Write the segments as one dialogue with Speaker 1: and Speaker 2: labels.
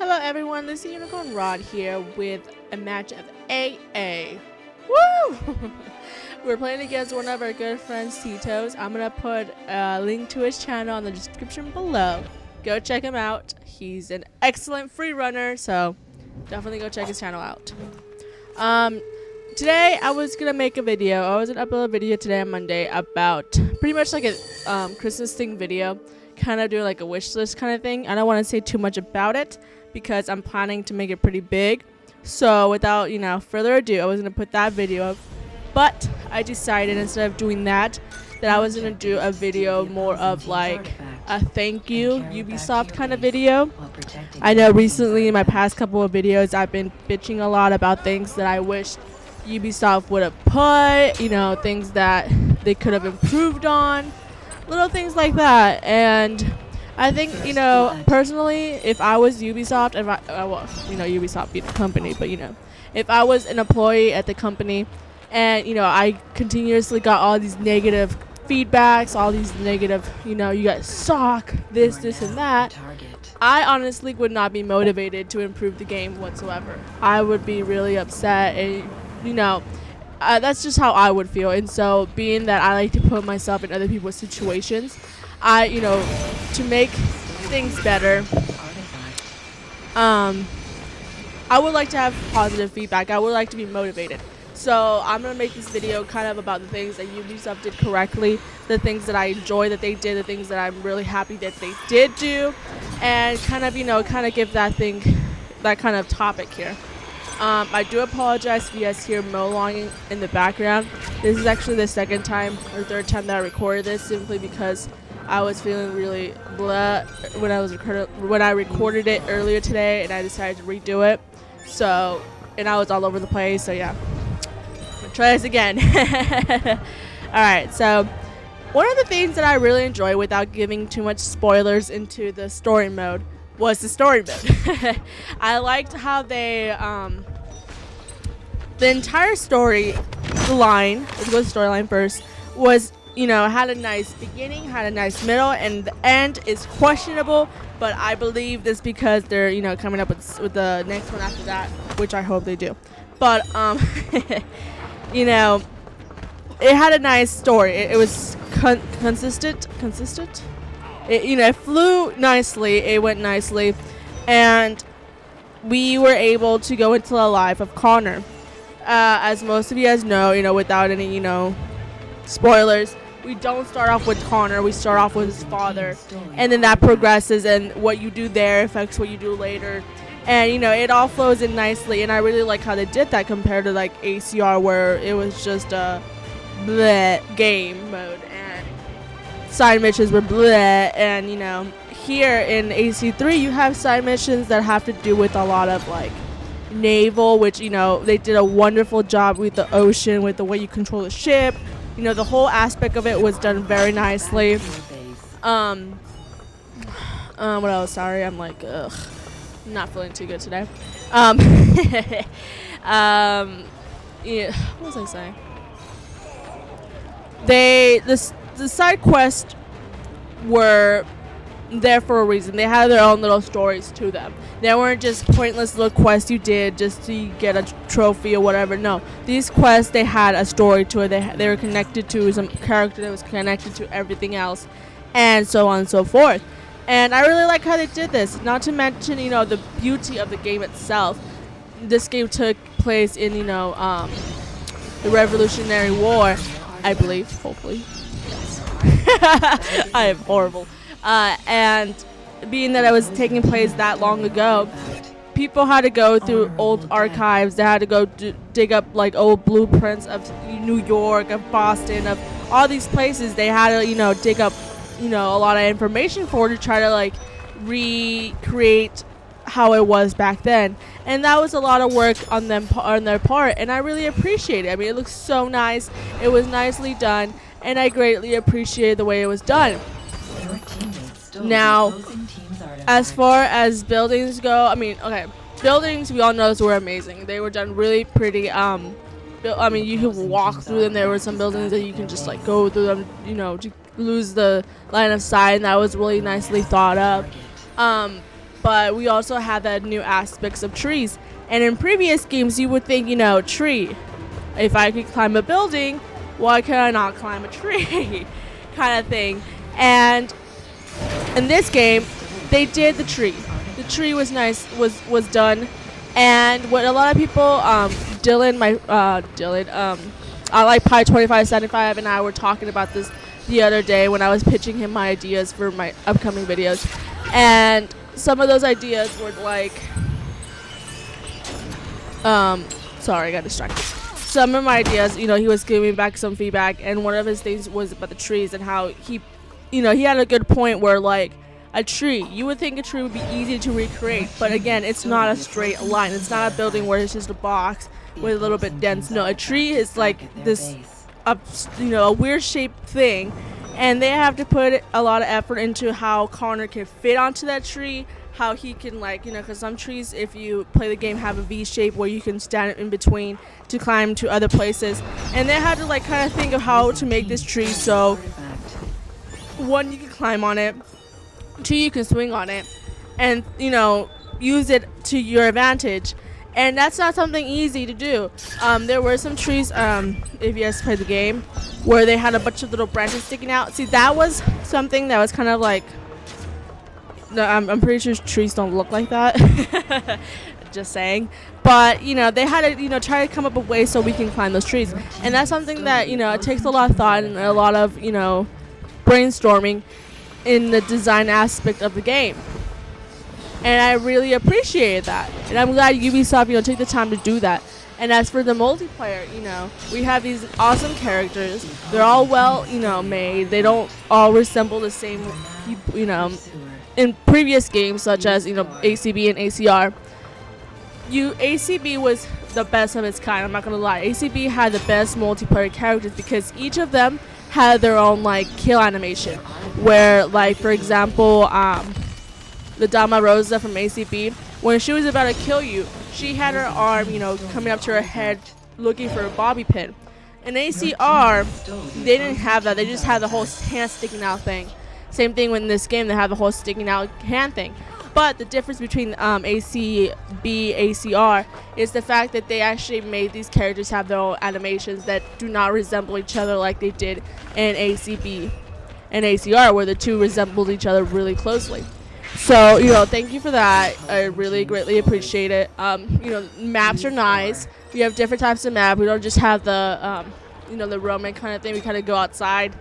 Speaker 1: Hello everyone, LucciUnicornRod here with a match of AA. Woo! We're playing against one of our good friends, Tito's. I'm going to put a link to his channel in the description below. Go check him out. He's an excellent free runner, so definitely go check his channel out. Today I was going to make a video. I was going to upload a video today on Monday about pretty much like a Christmas thing video. Kind of doing like a wish list kind of thing. I don't want to say too much about it because I'm planning to make it pretty big. So without, further ado, I was going to put that video up. But I decided instead of doing that I was going to do a video more of like a thank you Ubisoft kind of video. I know recently in my past couple of videos I've been bitching a lot about things that I wish Ubisoft would have put, things that they could have improved on, little things like that. And I think, personally, if I was Ubisoft, Ubisoft be the company, but, if I was an employee at the company and, I continuously got all these negative feedbacks, all these negative, you guys suck, this, and that, I honestly would not be motivated to improve the game whatsoever. I would be really upset and, that's just how I would feel. And so being that I like to put myself in other people's situations, to make things better, I would like to have positive feedback. I would like to be motivated. So I'm going to make this video kind of about the things that Ubisoft did correctly, the things that I enjoy that they did, the things that I'm really happy that they did do, and kind of, give that kind of topic here. I do apologize if you guys hear mowing in the background. This is actually the second time or third time that I recorded this, simply because I was feeling really blah when I recorded it earlier today, and I decided to redo it. So, and I was all over the place. So yeah, I'm gonna try this again. All right. So, one of the things that I really enjoy, without giving too much spoilers into the story mode, was the story mode. I liked how they the entire story line, let's go to the storyline first, was, had a nice beginning, had a nice middle, and the end is questionable, but I believe this because they're, coming up with the next one after that, which I hope they do. But, it had a nice story. It was consistent. It flew nicely, it went nicely, and we were able to go into the life of Connor. As most of you guys know, without any, spoilers, we don't start off with Connor, we start off with his father, and then that progresses, and what you do there affects what you do later. And, it all flows in nicely, and I really like how they did that compared to, like, ACR, where it was just a bleh game mode, and side missions were bleh, and, here in AC3, you have side missions that have to do with a lot of, like, naval, which, they did a wonderful job with the ocean, with the way you control the ship. The whole aspect of it was done very nicely. What else? Sorry, I'm like, not feeling too good today. Yeah, what was I saying? The side quests were there for a reason. They had their own little stories to them. They weren't just pointless little quests you did just to get a trophy or whatever. No, these quests, they had a story to it. They were connected to some character that was connected to everything else, and so on and so forth. And I really like how they did this. Not to mention, the beauty of the game itself. This game took place in, the Revolutionary War, I believe. Hopefully. I am horrible. And being that it was taking place that long ago, people had to go through old archives. They had to go dig up like old blueprints of New York, of Boston, of all these places. They had to, dig up, a lot of information to try to like recreate how it was back then. And that was a lot of work on their part, and I really appreciate it. I mean, it looks so nice. It was nicely done, and I greatly appreciated the way it was done. Now, as far as buildings go, buildings, we all know were amazing. They were done really pretty. You could walk through them. There were some buildings that you can just like go through them, to lose the line of sight, and that was really nicely thought of. but we also have the new aspects of trees. And in previous games, you would think, you know, tree. If I could climb a building, why could I not climb a tree? Kind of thing. And in this game, they did the tree. The tree was nice, was done. And what a lot of people, Dylan, I like Pi 2575, and I were talking about this the other day when I was pitching him my ideas for my upcoming videos. And some of those ideas were like, sorry, I got distracted. Some of my ideas, you know, he was giving me back some feedback, and one of his things was about the trees and how he, you know, he had a good point where, like, a tree, you would think a tree would be easy to recreate, but again, it's not a straight line. It's not a building where it's just a box with a little bit dense. No, a tree is like this, you know, a weird shaped thing, and they have to put a lot of effort into how Connor can fit onto that tree, how he can, like, you know, because some trees, if you play the game, have a V shape where you can stand in between to climb to other places, and they had to, like, kind of think of how to make this tree so, one, you can climb on it, two, you can swing on it, and, you know, use it to your advantage. And that's not something easy to do. There were some trees, if you guys played the game, where they had a bunch of little branches sticking out. See, that was something that was kind of like, no, I'm pretty sure trees don't look like that. Just saying. But, you know, they had to, you know, try to come up with ways so we can climb those trees. And that's something that, you know, it takes a lot of thought and a lot of, you know, brainstorming in the design aspect of the game, and I really appreciated that, and I'm glad Ubisoft, you know, took the time to do that. And as for the multiplayer, you know, we have these awesome characters. They're all well, you know, made. They don't all resemble the same people, you know, in previous games such as, you know, ACB and ACR. ACB was the best of its kind, I'm not gonna lie. ACB had the best multiplayer characters because each of them had their own, like, kill animation, where, like, for example, the Dama Rosa from ACB, when she was about to kill you, she had her arm, you know, coming up to her head looking for a bobby pin. In ACR, they didn't have that. They just had the whole hand sticking out thing. Same thing in this game, they have the whole sticking out hand thing. But the difference between ACB, ACR is the fact that they actually made these characters have their own animations that do not resemble each other like they did in ACB and ACR, where the two resembled each other really closely. So, you know, thank you for that. I really greatly appreciate it. You know, maps are nice. We have different types of map. We don't just have the, you know, the Roman kind of thing. We kind of go outside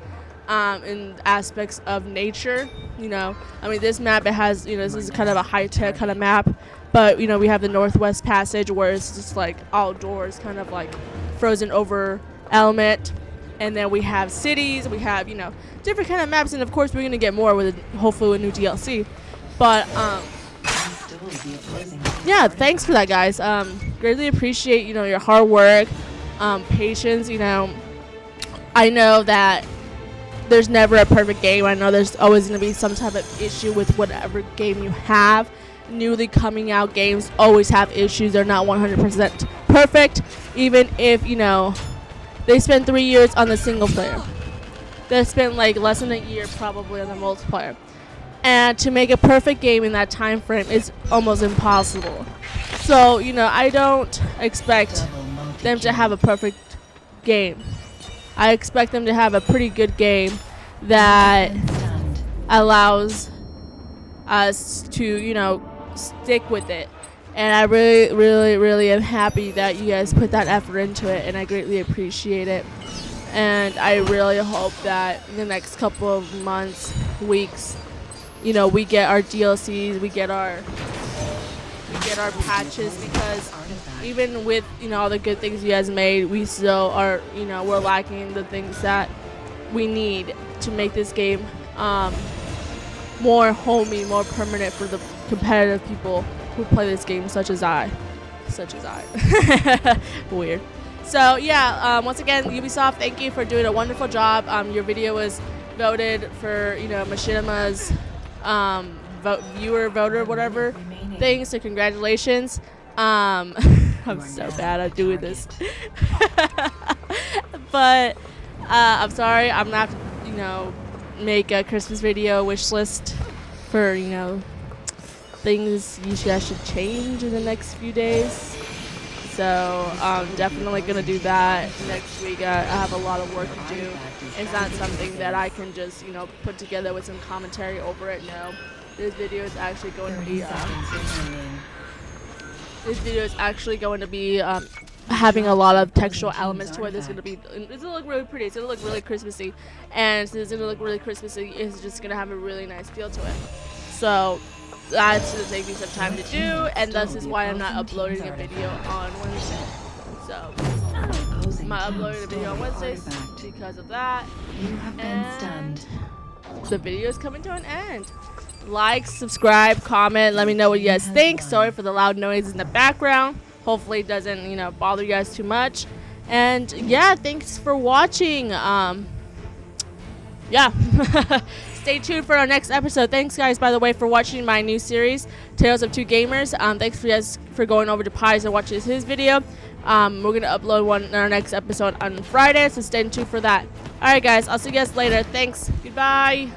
Speaker 1: in aspects of nature. You know, I mean, this map, it has, you know, this is kind of a high-tech kind of map. But, you know, we have the Northwest Passage where it's just like outdoors, kind of like frozen over element. And then we have cities. We have, you know, different kind of maps. And, of course, we're going to get more with, hopefully, with new DLC. But, yeah, thanks for that, guys. Greatly appreciate, you know, your hard work, patience. You know, I know that there's never a perfect game. I know there's always going to be some type of issue with whatever game you have. Newly coming out games always have issues. They're not 100% perfect, even if, you know, they spend 3 years on the single player. They spent like less than a year probably on the multiplayer. And to make a perfect game in that time frame is almost impossible. So, you know, I don't expect them to have a perfect game. I expect them to have a pretty good game that allows us to, you know, stick with it. And I really, really, really am happy that you guys put that effort into it, and I greatly appreciate it. And I really hope that in the next couple of months, weeks, you know, we get our DLCs, we get our patches, because even with, you know, all the good things you guys made, we still are, you know, we're lacking the things that we need to make this game more homey, more permanent for the competitive people who play this game, such as I. Weird. So yeah, once again, Ubisoft, thank you for doing a wonderful job. Your video was voted for, you know, Machinima's viewer voter whatever thing, so congratulations. I'm so bad at doing this. But I'm sorry, I'm gonna have to, you know, make a Christmas video wish list for, you know, things you guys should change in the next few days. So definitely gonna do that next week. I have a lot of work to do. It's not something that I can just, you know, put together with some commentary over it. No, this video is actually going to be having a lot of textual elements to it. It's gonna look really pretty. It's gonna look really Christmassy, and since it's gonna look really Christmassy, it's just gonna have a really nice feel to it. So that's gonna take me some time to do, and this is why I'm not uploading a video on Wednesday. So I'm not uploading a video on Wednesdays because of that. And the video is coming to an end. Like, subscribe, comment, let me know what you guys think. Sorry for the loud noise in the background. Hopefully it doesn't, you know, bother you guys too much. And yeah, thanks for watching. Yeah. Stay tuned for our next episode. Thanks guys, by the way, for watching my new series, Tales of Two Gamers. Thanks for you guys for going over to Pies and watching his video. We're gonna upload our next episode on Friday, so stay tuned for that. Alright guys, I'll see you guys later. Thanks. Goodbye.